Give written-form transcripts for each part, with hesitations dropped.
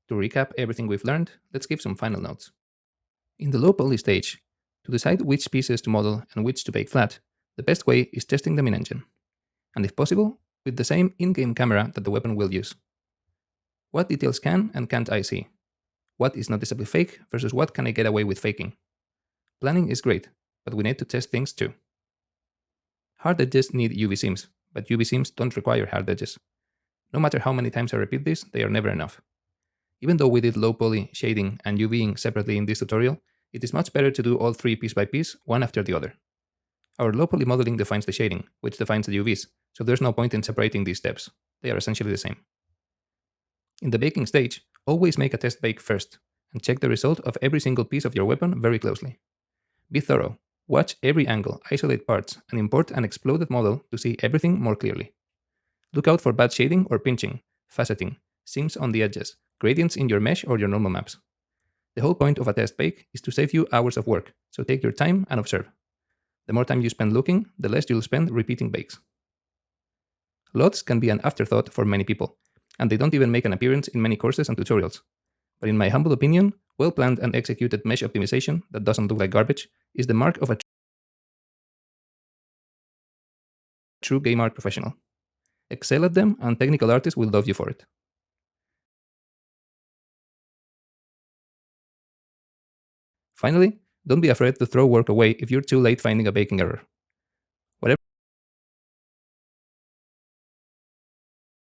To recap everything we've learned, let's give some final notes. In the low poly stage, to decide which pieces to model and which to bake flat, the best way is testing them in engine, and if possible, with the same in-game camera that the weapon will use. What details can and can't I see? What is noticeably fake versus what can I get away with faking? Planning is great, but we need to test things too. Hard edges need UV seams, but UV seams don't require hard edges. No matter how many times I repeat this, they are never enough. Even though we did low poly, shading, and UVing separately in this tutorial, it is much better to do all three piece by piece, one after the other. Our low poly modeling defines the shading, which defines the UVs, so there's no point in separating these steps. They are essentially the same. In the baking stage, always make a test bake first, and check the result of every single piece of your weapon very closely. Be thorough. Watch every angle, isolate parts, and import an exploded model to see everything more clearly. Look out for bad shading or pinching, faceting, seams on the edges, gradients in your mesh or your normal maps. The whole point of a test bake is to save you hours of work, so take your time and observe. The more time you spend looking, the less you'll spend repeating bakes. LODs can be an afterthought for many people, and they don't even make an appearance in many courses and tutorials. But in my humble opinion, well-planned and executed mesh optimization that doesn't look like garbage is the mark of a true game art professional. Excel at them, and technical artists will love you for it. Finally, don't be afraid to throw work away if you're too late finding a baking error.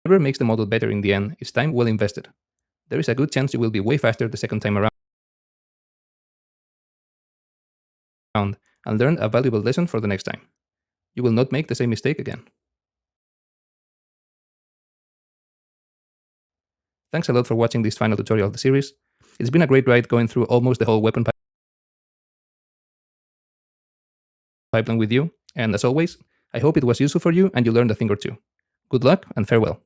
Whatever makes the model better in the end is time well invested. There is a good chance you will be way faster the second time around and learn a valuable lesson for the next time. You will not make the same mistake again. Thanks a lot for watching this final tutorial of the series. It's been a great ride going through almost the whole weapon pipeline with you, and as always, I hope it was useful for you and you learned a thing or two. Good luck and farewell.